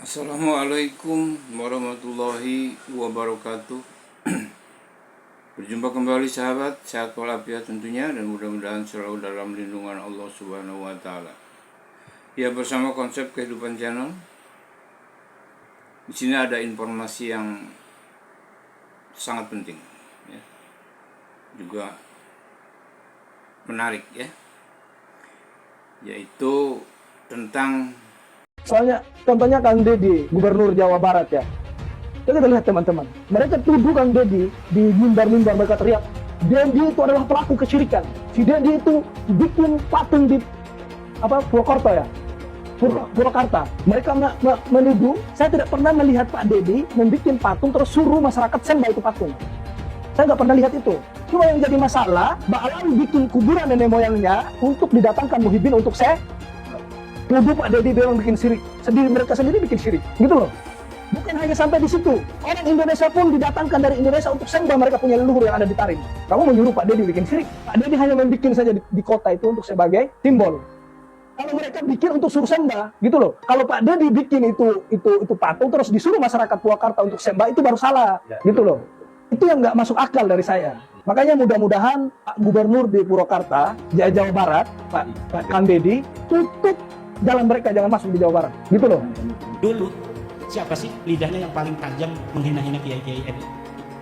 Assalamualaikum warahmatullahi wabarakatuh. Berjumpa kembali sahabat, sehat walafiat tentunya, dan mudah-mudahan selalu dalam lindungan Allah Subhanahu wa Ta'ala. Ya, bersama konsep kehidupan channel. Di sini ada informasi yang sangat penting, ya. Juga menarik, ya, yaitu tentang Soalnya contohnya Kang Deddy, Gubernur Jawa Barat ya. Kita lihat teman-teman, mereka tuduh Kang Deddy di mimbar-mimbar, mereka teriak, Deddy itu adalah pelaku kesyirikan. Si Deddy itu bikin patung di Purwokerto ya, Purwakarta. Mereka menuduh, saya tidak pernah melihat Pak Deddy membuat patung terus suruh masyarakat sembah itu patung. Saya nggak pernah lihat itu. Cuma yang jadi masalah, Ba'alam bikin kuburan nenek moyangnya untuk didatangkan Muhyiddin untuk saya. Tuduh Pak Deddy memang bikin syirik, mereka sendiri bikin syirik, gitu loh. Bukan hanya sampai di situ, orang Indonesia pun didatangkan dari Indonesia untuk sembah mereka punya leluhur yang ada di Tarim. Kamu menyuruh Pak Deddy bikin syirik? Pak Deddy hanya membikin saja di kota itu untuk sebagai simbol. Kalau mereka bikin untuk suruh sembah, gitu loh. Kalau Pak Deddy bikin itu patung terus disuruh masyarakat Purwakarta untuk sembah, itu baru salah, gitu loh. Itu yang nggak masuk akal dari saya. Makanya mudah-mudahan Pak Gubernur di Purwakarta, Jawa Barat, Pak Kang Deddy, tutup jalan mereka, jangan masuk di Jawa Barat, gitu loh. Dulu siapa sih lidahnya yang paling tajam menghina-hina kiai-kiai NU?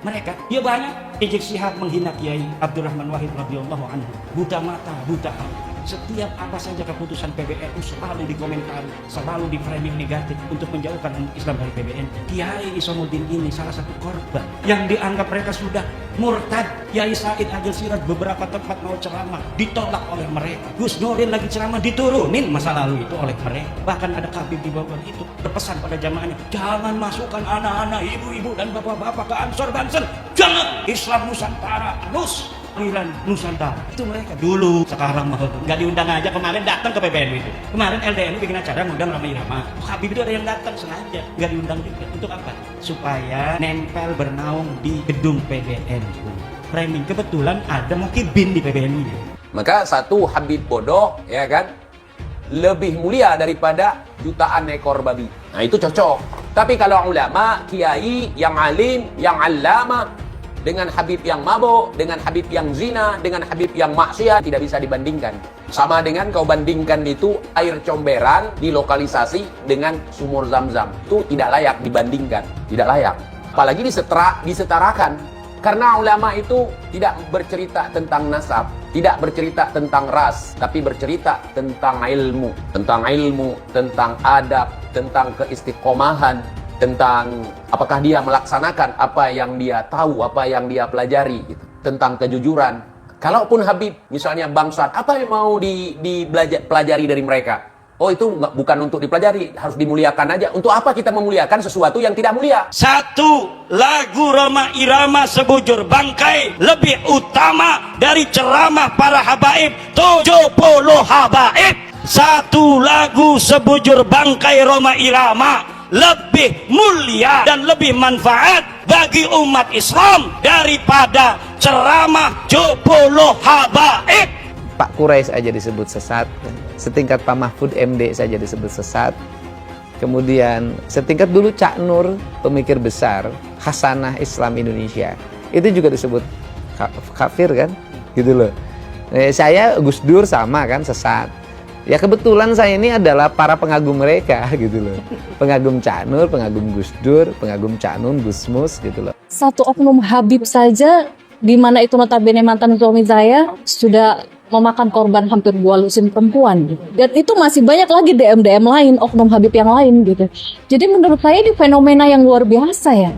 Mereka. Ya banyak. Rizik Syihab menghina Kiai Abdurrahman Wahid radhiyallahu anhu. Buta mata, buta hati. Setiap apa saja keputusan PBNU selalu dikomentari, selalu di framing negatif untuk menjauhkan Islam dari PBNU. Kiai Isamuddin ini salah satu korban yang dianggap mereka sudah murtad. Kiai Said Agil Siraj beberapa tempat mau ceramah ditolak oleh mereka. Gus Nurdin lagi ceramah diturunin masa lalu itu oleh mereka. Bahkan ada Habib di Bogor itu berpesan pada jamaahnya, jangan masukkan anak-anak, ibu-ibu dan bapak-bapak ke Ansor Bansen. Jangan, Islam Nusantara terus. Nusantara itu mereka dulu, sekarang mau nggak diundang aja. Kemarin datang ke PBNU itu, kemarin LDNU bikin acara ngundang Roma Irama. Habib itu ada yang datang sengaja nggak diundang juga. Untuk apa? Supaya nempel bernaung di gedung PBNU. Framing kebetulan ada Muhyiddin di PBNU ya. Maka satu Habib bodoh, ya kan, lebih mulia daripada jutaan ekor babi. Nah itu cocok. Tapi kalau ulama, kiai yang alim, yang allama, dengan Habib yang mabuk, dengan Habib yang zina, dengan Habib yang maksiat, tidak bisa dibandingkan. Sama dengan kau bandingkan itu air comberan dilokalisasi dengan sumur Zam-Zam. Itu tidak layak dibandingkan, tidak layak. Apalagi disetarakan. Karena ulama itu tidak bercerita tentang nasab, tidak bercerita tentang ras, tapi bercerita tentang ilmu, tentang adab, tentang keistiqomahan, tentang apakah dia melaksanakan apa yang dia tahu, apa yang dia pelajari, gitu. Tentang kejujuran. Kalaupun Habib misalnya bangsat, apa yang mau dipelajari dari mereka? Oh itu bukan untuk dipelajari, harus dimuliakan aja. Untuk apa kita memuliakan sesuatu yang tidak mulia? Satu lagu Roma Irama sebujur bangkai lebih utama dari ceramah para habaib 70 habaib. Satu lagu sebujur bangkai Roma Irama lebih mulia dan lebih manfaat bagi umat Islam daripada ceramah 70 habaib. Pak Quraisy aja disebut sesat, setingkat Pak Mahfud MD saja disebut sesat. Kemudian setingkat dulu Cak Nur, pemikir besar Hasanah Islam Indonesia, itu juga disebut kafir kan, gitu loh. Saya Gus Dur sama kan, sesat. Ya kebetulan saya ini adalah para pengagum mereka gitu loh. Pengagum Cak Nur, pengagum Gus Dur, pengagum Cak Nun, Gus Mus gitu loh. Satu oknum Habib saja, di mana itu notabene mantan suami saya, sudah memakan korban hampir 2 lusin perempuan. Dan itu masih banyak lagi DM-DM lain, oknum Habib yang lain gitu. Jadi menurut saya ini fenomena yang luar biasa ya.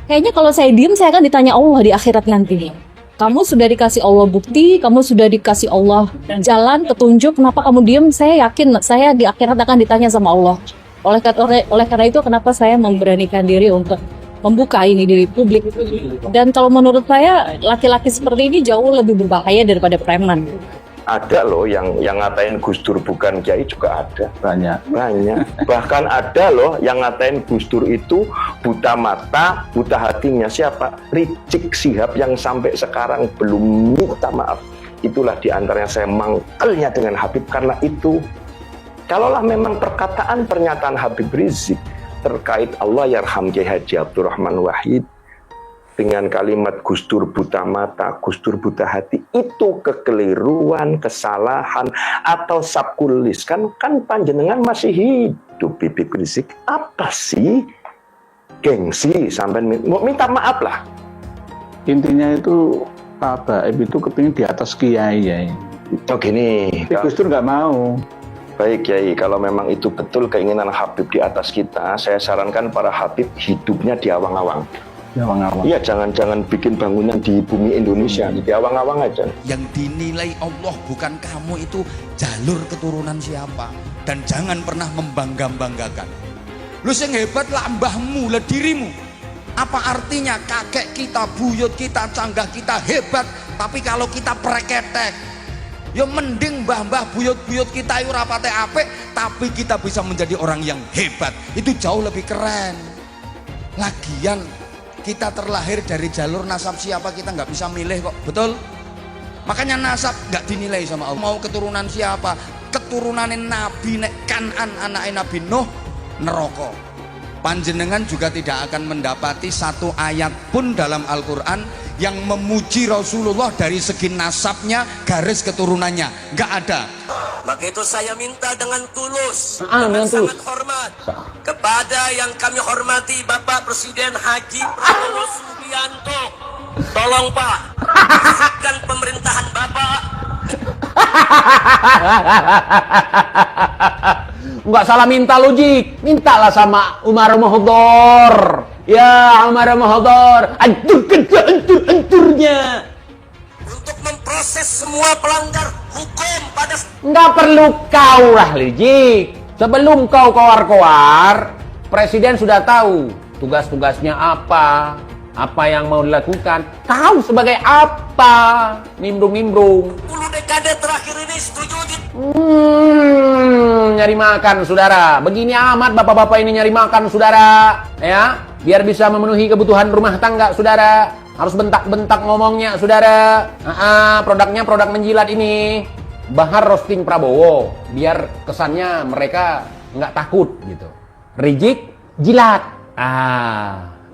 Kayaknya kalau saya diem, saya akan ditanya Allah di akhirat nanti. Kamu sudah dikasih Allah bukti, kamu sudah dikasih Allah jalan, petunjuk, kenapa kamu diem? Saya yakin saya di akhirat akan ditanya sama Allah. Oleh karena itu kenapa saya memberanikan diri untuk membuka ini di publik. Dan kalau menurut saya laki-laki seperti ini jauh lebih berbahaya daripada preman. Ada loh yang ngatain Gus Dur bukan kiai juga ada. Banyak. Bahkan ada loh yang ngatain Gus Dur itu buta mata, buta hatinya. Siapa? Rizik Syihab yang sampai sekarang belum minta maaf. Itulah diantaranya saya mangkelnya dengan Habib karena itu. Kalaulah memang perkataan pernyataan Habib Rizik terkait Allah yarham Kiai Haji Abdurrahman Wahid dengan kalimat Gusdur buta mata, Gusdur buta hati, itu kekeliruan, kesalahan, atau sabkulis. Kan panjenengan masih hidup, Bibip Rizik. Apa sih gengsi sampai mau minta maaf lah? Intinya itu Pak Baib itu kepingin di atas Kiai ya. Oh gini, Tapi Gus Dur nggak mau. baik Kiai, kalau memang itu betul keinginan Habib di atas kita, saya sarankan para Habib hidupnya di awang-awang. Awang-awang. Iya, jangan bikin bangunan di bumi Indonesia, di awang-awang aja. Yang dinilai Allah bukan kamu itu jalur keturunan siapa, dan jangan pernah membangga-banggakan. Lu yang hebat lah mbahmu, lah dirimu. Apa artinya kakek kita, buyut kita, canggah kita hebat, tapi kalau kita preketek, ya mending mbah-mbah buyut-buyut kita itu rapate apik, tapi kita bisa menjadi orang yang hebat, itu jauh lebih keren. Lagian kita terlahir dari jalur nasab siapa kita nggak bisa milih kok, betul? Makanya nasab nggak dinilai sama Allah. Mau keturunan siapa? Keturunanin Nabi nek Kanan anaknya Nabi Nuh neraka. Panjenengan juga tidak akan mendapati satu ayat pun dalam Al-Quran yang memuji Rasulullah dari segi nasabnya, garis keturunannya, nggak ada. Maka itu saya minta dengan tulus, dengan tulus. sangat hormat kepada yang kami hormati Bapak Presiden Haji Prabowo Subianto. Tolong Pak, bersihkan pemerintahan Bapak. Nggak salah minta logik, mintalah sama Umar Mahdhar. Ya Umar Mahdhar, hancurnya. Untuk memproses semua pelanggar hukum pada... Nggak perlu kau lah logik. Sebelum kau koar-koar, Presiden sudah tahu tugas-tugasnya apa yang mau dilakukan. Kau sebagai apa? Nimbrung-nimbrung. 10 dekade terakhir ini setuju Nyari makan saudara. Begini amat bapak-bapak ini nyari makan saudara, ya, biar bisa memenuhi kebutuhan rumah tangga saudara. Harus bentak-bentak ngomongnya saudara. Produknya produk menjilat ini. Bahar roasting Prabowo biar kesannya mereka nggak takut gitu. Rizik jilat.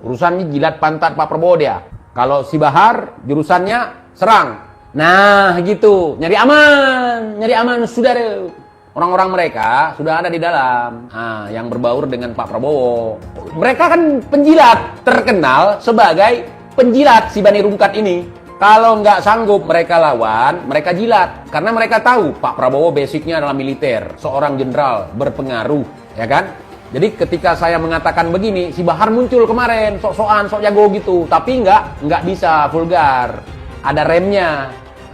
Urusannya jilat pantat Pak Prabowo dia. Kalau si Bahar jurusannya serang. Nah gitu, nyari aman saudara. Orang-orang mereka sudah ada di dalam, yang berbaur dengan Pak Prabowo. Mereka kan penjilat, terkenal sebagai penjilat si Bani Rungkat ini. Kalau nggak sanggup mereka lawan, mereka jilat. Karena mereka tahu Pak Prabowo basicnya adalah militer, seorang jenderal berpengaruh, ya kan? Jadi ketika saya mengatakan begini, si Bahar muncul kemarin, sok-sokan, sok jago gitu. Tapi nggak bisa vulgar. Ada remnya.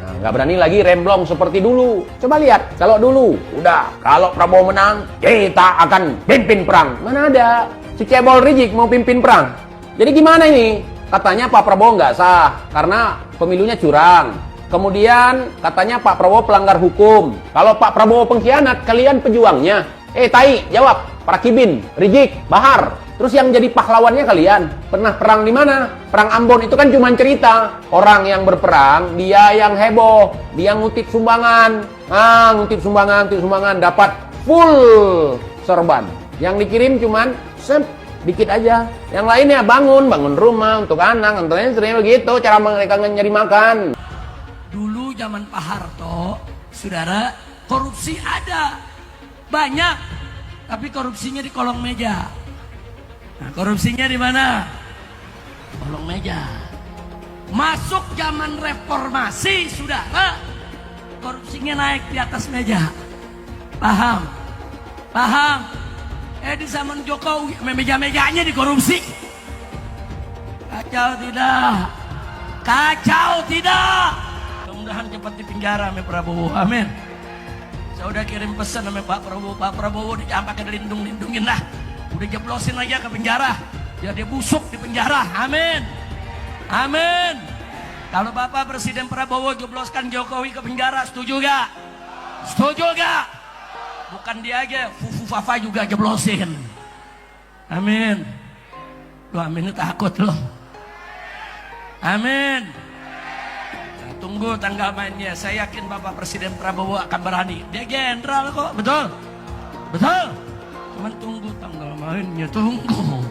Nggak berani lagi remblong seperti dulu. Coba lihat, kalau dulu, udah, kalau Prabowo menang, kita akan pimpin perang. Mana ada? Si cebol Rizik mau pimpin perang. Jadi gimana ini? Katanya Pak Prabowo nggak sah, karena pemilunya curang. Kemudian katanya Pak Prabowo pelanggar hukum. Kalau Pak Prabowo pengkhianat, kalian pejuangnya. Tai, jawab. Prakibin, Rizik, Bahar. Terus yang jadi pahlawannya kalian. Pernah perang di mana? Perang Ambon itu kan cuma cerita. Orang yang berperang, dia yang heboh. Dia ngutip sumbangan. Ngutip sumbangan. Dapat full sorban. Yang dikirim cuman dikit aja. Yang lainnya bangun rumah untuk anak. Tentunya sering begitu cara mereka nyari makan. Dulu zaman Pak Harto, saudara, korupsi ada. Banyak. Tapi korupsinya di kolong meja. Nah, korupsinya di mana? Kolong meja. Masuk zaman reformasi, saudara, korupsinya naik di atas meja. Paham? Di zaman Jokowi, meja-mejanya dikorupsi. Kacau tidak? Mudah-mudahan cepat dipenjara sama Prabowo. Amin. Saya udah kirim pesan sama Pak Prabowo jangan pakai dilindungin lah. Udah jeblosin aja ke penjara. Biar dia busuk di penjara. Amin. Kalau Bapak Presiden Prabowo jebloskan Jokowi ke penjara, setuju gak? Bukan dia aja, Fufu Fafa juga jeblosin. Amin. Lu amin takut loh. Amin. Tunggu tanggal mainnya. Saya yakin Bapak Presiden Prabowo akan berani. Dia jenderal kok, betul? Coba Cuman tunggu tanggal mainnya, tunggu.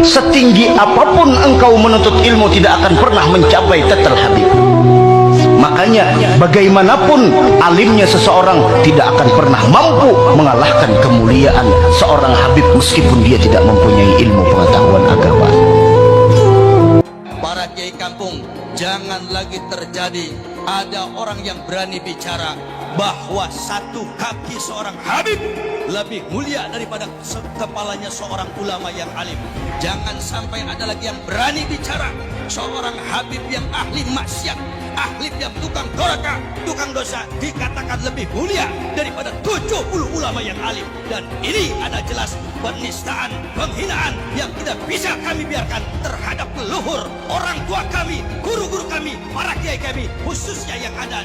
Setinggi apapun engkau menuntut ilmu tidak akan pernah mencapai tetel Habib. Makanya bagaimanapun alimnya seseorang tidak akan pernah mampu mengalahkan kemuliaan seorang Habib meskipun dia tidak mempunyai ilmu pengetahuan agama. Para kiai kampung, jangan lagi terjadi ada orang yang berani bicara bahwa satu kaki seorang Habib lebih mulia daripada kepalanya seorang ulama yang alim. Jangan sampai ada lagi yang berani bicara seorang Habib yang ahli maksiat, ahli yang tukang doraka, tukang dosa dikatakan lebih mulia daripada 70 ulama yang alim. Dan ini ada jelas penistaan, penghinaan yang tidak bisa kami biarkan terhadap leluhur, orang tua kami, guru-guru kami, para kiai kami, khususnya yang ada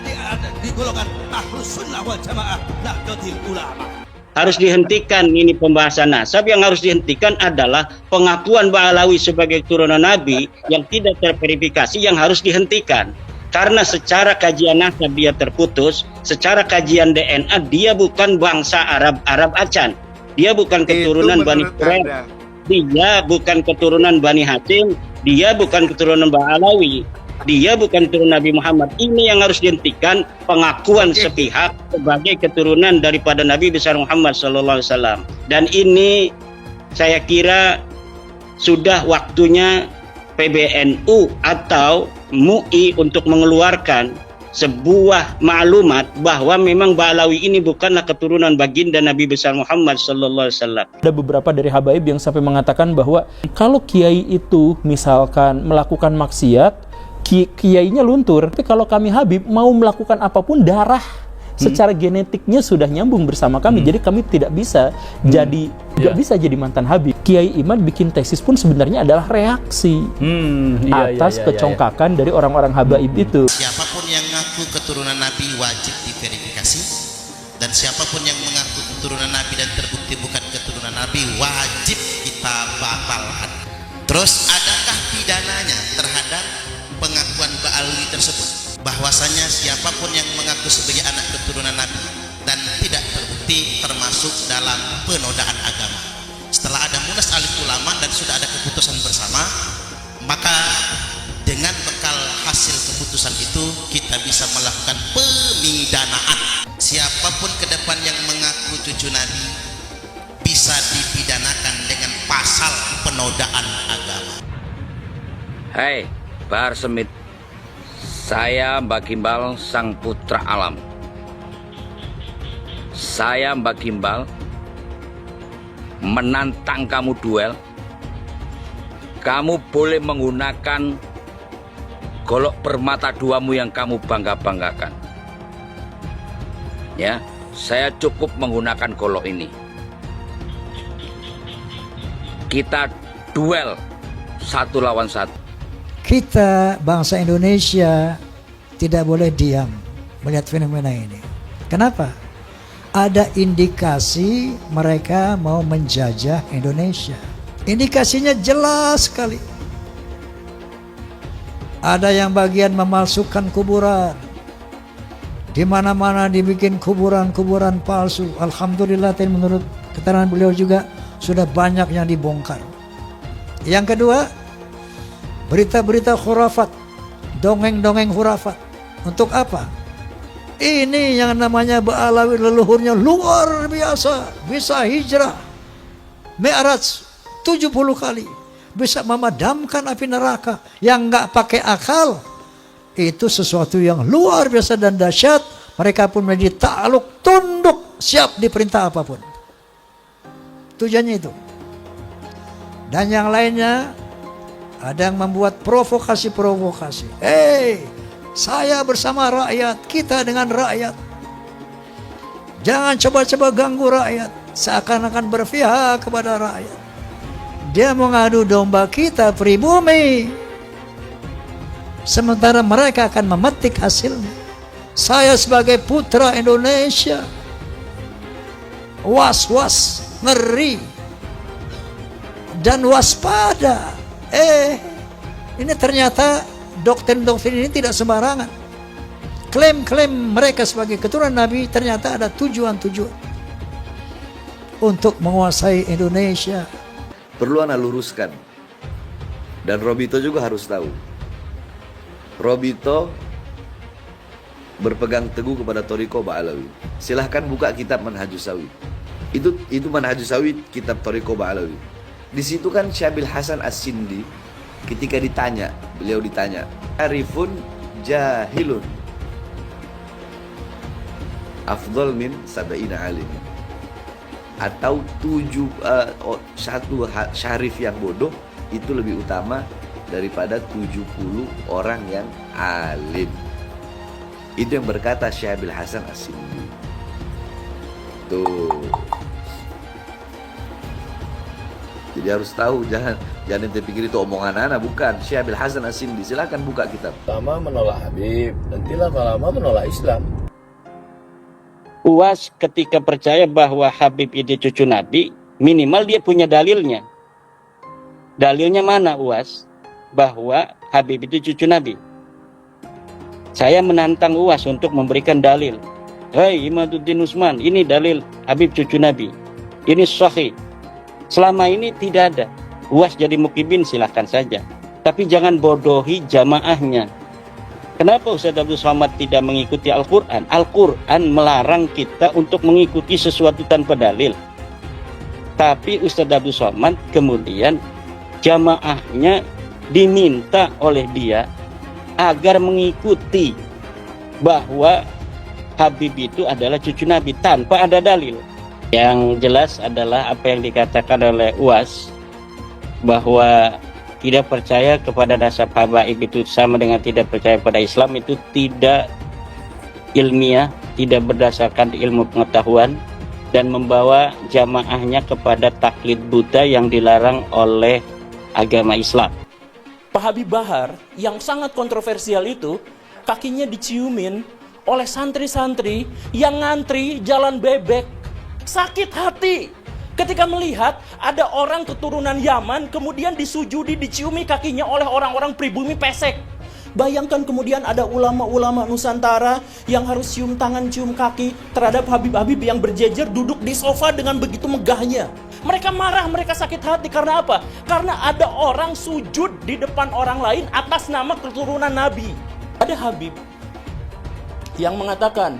di golongan Ahlus Sunnah wal Jamaah Nahdlatul Ulama. Harus dihentikan ini pembahasan nasab. Yang harus dihentikan adalah pengakuan Ba'alawi sebagai turunan Nabi yang tidak terverifikasi, yang harus dihentikan. Karena secara kajian nasab dia terputus, secara kajian DNA dia bukan bangsa Arab Acan, dia bukan keturunan Bani Quraisy, dia bukan keturunan Bani Hashim, dia bukan keturunan Ba'alawi, dia bukan keturunan Nabi Muhammad. Ini yang harus dihentikan, pengakuan sepihak sebagai keturunan daripada Nabi besar Muhammad SAW. Dan ini saya kira sudah waktunya PBNU atau MUI untuk mengeluarkan sebuah maklumat bahwa memang Ba'alawi ini bukanlah keturunan baginda Nabi besar Muhammad SAW. Ada beberapa dari habaib yang sampai mengatakan bahwa kalau kiai itu misalkan melakukan maksiat, kiainya luntur. Tapi kalau kami Habib mau melakukan apapun, darah secara genetiknya sudah nyambung bersama kami. Jadi kami tidak bisa nggak bisa jadi mantan Habib. Kiai Imad bikin tesis pun sebenarnya adalah reaksi atas kecongkakan dari orang-orang habaib itu. Siapapun yang mengaku keturunan Nabi wajib diverifikasi, dan siapapun yang mengaku keturunan Nabi dan terbukti bukan keturunan Nabi wajib kita batalkan. Terus adakah pidananya terhadap pengakuan Ba'alawi tersebut? Bahwasanya siapapun yang mengaku sebagai anak keturunan Nabi dan tidak terbukti termasuk dalam penodaan agama. Setelah ada munas alim ulama dan sudah ada keputusan bersama, maka dengan bekal hasil keputusan itu kita bisa melakukan pemidanaan. Siapapun ke depan yang mengaku cucu Nabi bisa dipidanakan dengan pasal penodaan agama. Hai, Bahar Semit, saya Mbak Gimbal, sang putra alam. Saya Mbak Gimbal menantang kamu duel. Kamu boleh menggunakan golok permata duamu yang kamu bangga-banggakan. Ya, saya cukup menggunakan golok ini. Kita duel 1 lawan 1. Kita bangsa Indonesia tidak boleh diam melihat fenomena ini. Kenapa? Ada indikasi mereka mau menjajah Indonesia. Indikasinya jelas sekali. Ada yang bagian memalsukan kuburan. Di mana-mana dibikin kuburan-kuburan palsu. Alhamdulillah, menurut keterangan beliau juga sudah banyak yang dibongkar. Yang kedua, berita-berita khurafat, dongeng-dongeng khurafat. Untuk apa? Ini yang namanya Ba'alawi leluhurnya luar biasa, bisa hijrah Mi'raj 70 kali, bisa memadamkan api neraka yang nggak pakai akal. Itu sesuatu yang luar biasa dan dahsyat. Mereka pun menjadi takluk, tunduk, siap diperintah apapun. Tujuannya itu. Dan yang lainnya, ada yang membuat provokasi-provokasi. Saya bersama rakyat, kita dengan rakyat. Jangan coba-coba ganggu rakyat. Seakan-akan berpihak kepada rakyat. Dia mau ngadu domba kita pribumi. Sementara mereka akan memetik hasilnya. Saya sebagai putra Indonesia, was-was, ngeri, dan waspada. Ini ternyata doktrin-doktrin ini tidak sembarangan. Klaim-klaim mereka sebagai keturunan Nabi ternyata ada tujuan-tujuan. untuk menguasai Indonesia. Perlu ana luruskan. Dan Robito juga harus tahu. Robito berpegang teguh kepada Thariqah Ba'alawi. Silahkan buka kitab Manhajus Sawi. Itu Manhajus Sawi, kitab Thariqah Ba'alawi. Di situ kan Syabil Hasan As-Sindi ketika beliau ditanya, Arifun jahilun afdal min sab'ina alim, atau satu syarif yang bodoh itu lebih utama daripada 70 orang yang alim. Itu yang berkata Syabil Hasan As-Sindi. Tuh. Jadi harus tahu, jangan ente pikir itu omongan anak, bukan. Syabil Hasan As-Sindi, silakan buka kitab. Lama menolak Habib, nanti lama-lama menolak Islam. UAS ketika percaya bahwa Habib itu cucu Nabi, minimal dia punya dalilnya. Dalilnya mana UAS? Bahwa Habib itu cucu Nabi. Saya menantang UAS untuk memberikan dalil. Hai Imaduddin Usman, ini dalil Habib cucu Nabi. Ini sahih. Selama ini tidak ada. UAS jadi mukibin silahkan saja. Tapi jangan bodohi jamaahnya. Kenapa Ustaz Abdul Somad tidak mengikuti Al-Quran? Al-Quran melarang kita untuk mengikuti sesuatu tanpa dalil. Tapi Ustaz Abdul Somad kemudian jamaahnya diminta oleh dia agar mengikuti bahwa Habib itu adalah cucu Nabi tanpa ada dalil. Yang jelas adalah apa yang dikatakan oleh UAS, bahwa tidak percaya kepada nasab habaib itu sama dengan tidak percaya pada Islam, itu tidak ilmiah, tidak berdasarkan ilmu pengetahuan, dan membawa jamaahnya kepada taklid buta yang dilarang oleh agama Islam. Pak Habib Bahar yang sangat kontroversial itu kakinya diciumin oleh santri-santri yang ngantri jalan bebek. Sakit hati ketika melihat ada orang keturunan Yaman kemudian disujudi, diciumi kakinya oleh orang-orang pribumi pesek. Bayangkan kemudian ada ulama-ulama Nusantara yang harus cium tangan, cium kaki terhadap Habib-Habib yang berjejer duduk di sofa dengan begitu megahnya. Mereka marah, mereka sakit hati. Karena apa? Karena ada orang sujud di depan orang lain atas nama keturunan Nabi. Ada Habib yang mengatakan,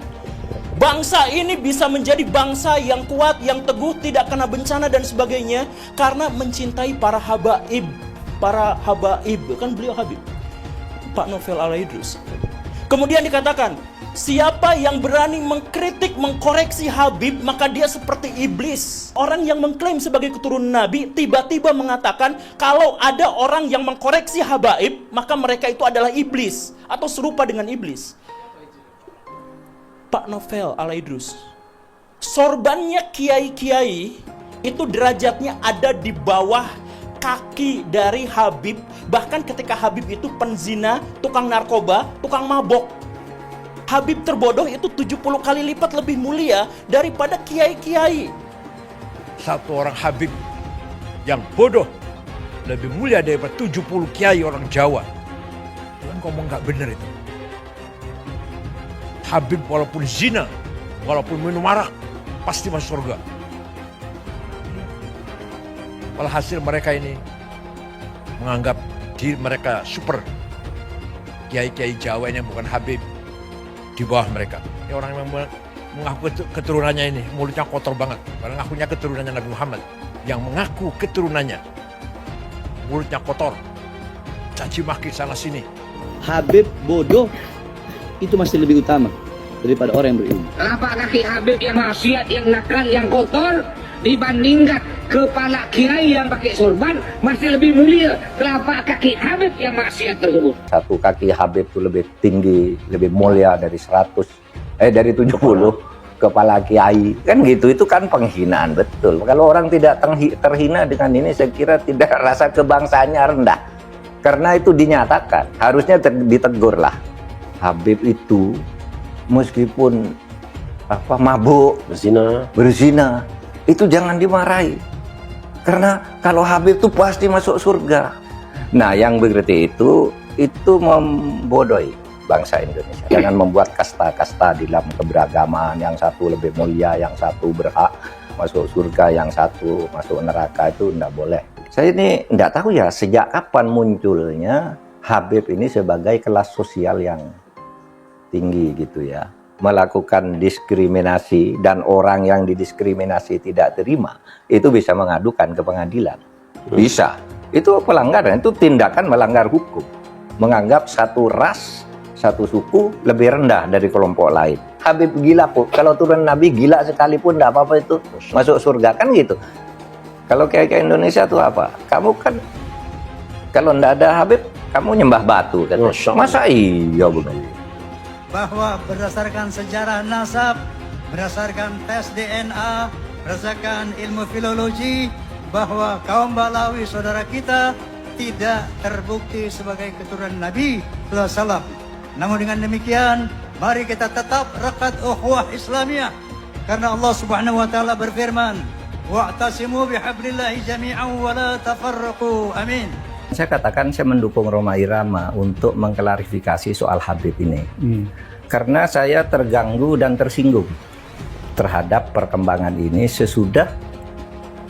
bangsa ini bisa menjadi bangsa yang kuat, yang teguh, tidak kena bencana dan sebagainya karena mencintai para habaib. Para habaib, kan beliau Habib, Pak Novel Al-Idrus. Kemudian dikatakan, siapa yang berani mengkritik, mengkoreksi Habib, maka dia seperti iblis. Orang yang mengklaim sebagai keturunan Nabi tiba-tiba mengatakan kalau ada orang yang mengkoreksi habaib, maka mereka itu adalah iblis atau serupa dengan iblis. Pak Novel Al-Idrus, sorbannya kiai-kiai itu derajatnya ada di bawah kaki dari Habib. Bahkan ketika Habib itu penzina, tukang narkoba, tukang mabok, Habib terbodoh itu 70 kali lipat lebih mulia daripada kiai-kiai. Satu orang Habib yang bodoh lebih mulia daripada 70 kiai orang Jawa. Tuhan ngomong nggak benar itu. Habib walaupun zina, walaupun minum arak, pasti masuk surga. Walhasil mereka ini menganggap diri mereka super. Kiai-kiai Jawa ini yang bukan Habib di bawah mereka. Ini orang yang mengaku keturunannya ini mulutnya kotor banget. Karena ngakunya keturunannya Nabi Muhammad. Yang mengaku keturunannya mulutnya kotor, caci maki sana sini. Habib bodoh itu masih lebih utama daripada orang yang berilmu. Telapak kaki Habib yang maksiat, yang nakal, yang kotor dibandingkan kepala kiai yang pakai sorban masih lebih mulia telapak kaki Habib yang maksiat tersebut. Satu kaki Habib itu lebih tinggi, lebih mulia dari 70 kepala kiai. Kan gitu, itu kan penghinaan betul. Kalau orang tidak terhina dengan ini, saya kira tidak, rasa kebangsaannya rendah. Karena itu dinyatakan, harusnya ditegur lah. Habib itu meskipun mabuk, berzina, itu jangan dimarahi. Karena kalau Habib itu pasti masuk surga. Nah, yang berarti itu membodohi bangsa Indonesia. Jangan membuat kasta-kasta di dalam keberagaman, yang satu lebih mulia, yang satu berhak masuk surga, yang satu masuk neraka, itu tidak boleh. Saya ini tidak tahu ya sejak kapan munculnya Habib ini sebagai kelas sosial yang tinggi gitu ya, melakukan diskriminasi, dan orang yang didiskriminasi tidak terima itu bisa mengadukan ke pengadilan. Bisa. Itu pelanggaran, itu tindakan melanggar hukum. Menganggap satu ras, satu suku lebih rendah dari kelompok lain. Habib gila kok, kalau turun Nabi gila sekalipun tidak apa-apa itu masuk surga, kan gitu. Kalau kayak Indonesia tuh apa? Kamu kan kalau tidak ada Habib, kamu nyembah batu kan? Masa iya begitu? Bahwa berdasarkan sejarah nasab, berdasarkan tes DNA, berdasarkan ilmu filologi, bahwa kaum Balawi saudara kita tidak terbukti sebagai keturunan Nabi SAW. Namun dengan demikian, mari kita tetap rekat ukhuwah Islamiyah, karena Allah Subhanahu wa taala berfirman, wa'tasimu bihablillahi jami'an wa la tafarraqu. Amin. Saya katakan saya mendukung Rhoma Irama untuk mengklarifikasi soal Habib ini. Karena saya terganggu dan tersinggung terhadap perkembangan ini sesudah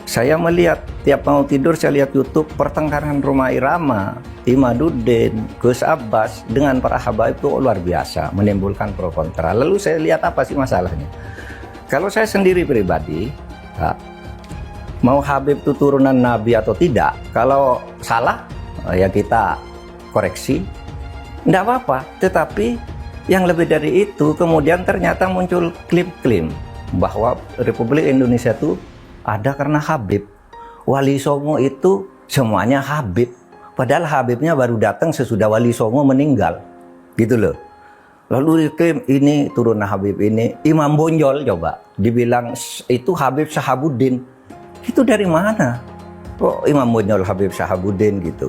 saya melihat tiap mau tidur saya lihat YouTube pertengkaran Rhoma Irama, Imaduddin, Gus Abbas dengan para habaib itu luar biasa, menimbulkan pro kontra. Lalu saya lihat apa sih masalahnya? Kalau saya sendiri pribadi, mau Habib itu turunan Nabi atau tidak, kalau salah ya kita koreksi, tidak apa-apa. Tetapi yang lebih dari itu, kemudian ternyata muncul klaim-klaim bahwa Republik Indonesia itu ada karena Habib. Wali Songo itu semuanya Habib. Padahal Habibnya baru datang sesudah Wali Songo meninggal. Gitu loh. Lalu diklaim ini turunan Habib ini. Imam Bonjol coba dibilang itu Habib Sahabuddin. Itu dari mana? Oh, Imam Bonjol Habib Sahabuddin gitu.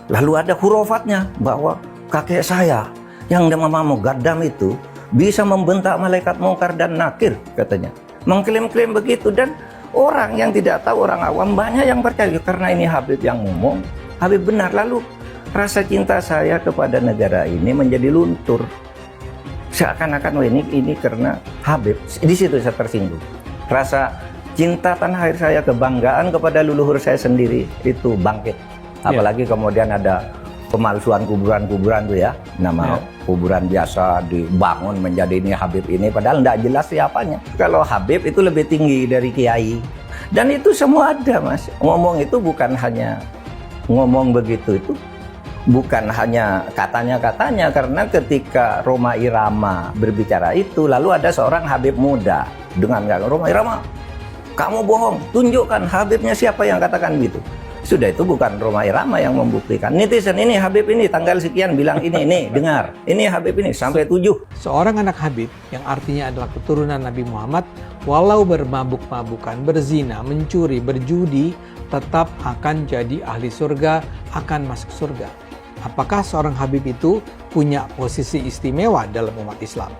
Lalu ada hurufatnya bahwa kakek saya yang nama Mugaddam itu bisa membentak malaikat mungkar dan nakir katanya. Mengklaim-klaim begitu, dan orang yang tidak tahu, orang awam banyak yang percaya karena ini Habib yang ngomong, Habib benar. Lalu rasa cinta saya kepada negara ini menjadi luntur. Seakan-akan ini karena Habib. Di situ saya tersinggung. Rasa cinta tanah air saya, kebanggaan kepada leluhur saya sendiri itu bangkit. Apalagi kemudian ada pemalsuan kuburan-kuburan tuh ya, nama kuburan biasa dibangun menjadi ini Habib ini, padahal tidak jelas siapanya. Kalau Habib itu lebih tinggi dari kiai, dan itu semua ada mas. Ngomong itu bukan hanya ngomong begitu, itu bukan hanya katanya-katanya, karena ketika Rhoma Irama berbicara itu, lalu ada seorang Habib muda dengan Rhoma Irama, kamu bohong, tunjukkan Habibnya siapa yang katakan gitu. Sudah, itu bukan Rhoma Irama yang membuktikan. Netizen ini Habib ini tanggal sekian bilang ini dengar. Ini Habib ini sampai 7. Seorang anak Habib yang artinya adalah keturunan Nabi Muhammad, walau bermabuk-mabukan, berzina, mencuri, berjudi, tetap akan jadi ahli surga, akan masuk surga. Apakah seorang Habib itu punya posisi istimewa dalam umat Islam?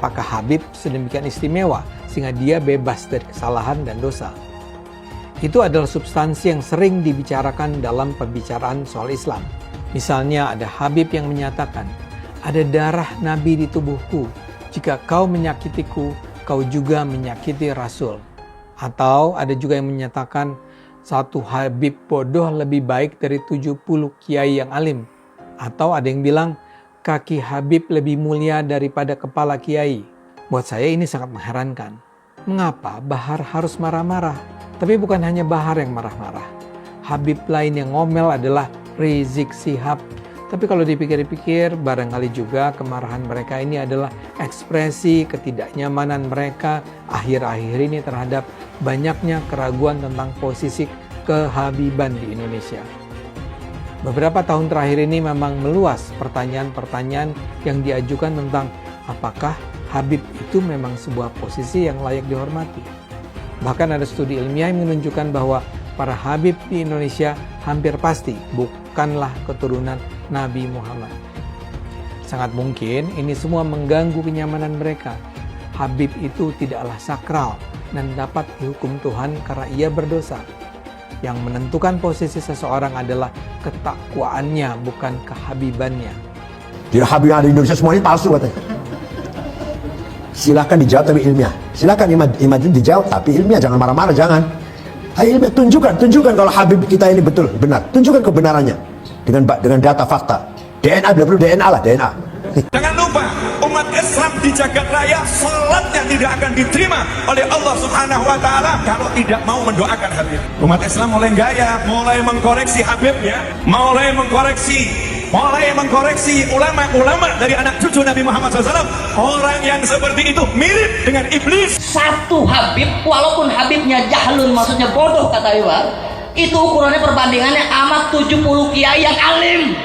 Apakah Habib sedemikian istimewa sehingga dia bebas dari kesalahan dan dosa? Itu adalah substansi yang sering dibicarakan dalam pembicaraan soal Islam. Misalnya ada Habib yang menyatakan, ada darah Nabi di tubuhku. Jika kau menyakitiku, kau juga menyakiti Rasul. Atau ada juga yang menyatakan, satu Habib bodoh lebih baik dari 70 kiai yang alim. Atau ada yang bilang, kaki Habib lebih mulia daripada kepala kiai. Buat saya ini sangat mengherankan. Mengapa Bahar harus marah-marah? Tapi bukan hanya Bahar yang marah-marah. Habib lain yang ngomel adalah Rizik Syihab. Tapi kalau dipikir-pikir, barangkali juga kemarahan mereka ini adalah ekspresi ketidaknyamanan mereka akhir-akhir ini terhadap banyaknya keraguan tentang posisi kehabiban di Indonesia. Beberapa tahun terakhir ini memang meluas pertanyaan-pertanyaan yang diajukan tentang apakah Habib itu memang sebuah posisi yang layak dihormati. Bahkan ada studi ilmiah yang menunjukkan bahwa para Habib di Indonesia hampir pasti bukanlah keturunan Nabi Muhammad. Sangat mungkin ini semua mengganggu kenyamanan mereka. Habib itu tidaklah sakral dan dapat dihukum Tuhan karena ia berdosa. Yang menentukan posisi seseorang adalah ketakwaannya, bukan kehabibannya. Jadi Habib yang ada di Indonesia semuanya palsu katanya. Silahkan dijawab tapi ilmiah. Silakan Imam itu dijawab, tapi ilmiah, jangan marah-marah, jangan. Ilmiah, tunjukkan kalau Habib kita ini betul, benar. Tunjukkan kebenarannya dengan data fakta. DNA, bila perlu DNA lah, DNA. Jangan lupa, umat Islam di jagat raya salatnya tidak akan diterima oleh Allah Subhanahu wa taala kalau tidak mau mendoakan Habib. Umat Islam mulai gaya, mulai mengkoreksi Habibnya, mulai mengkoreksi ulama-ulama dari anak cucu Nabi Muhammad SAW. Orang yang seperti itu mirip dengan iblis. Satu Habib, walaupun Habibnya jahlun, maksudnya bodoh kata Iwan, itu ukurannya perbandingannya amat 70 kiai yang alim.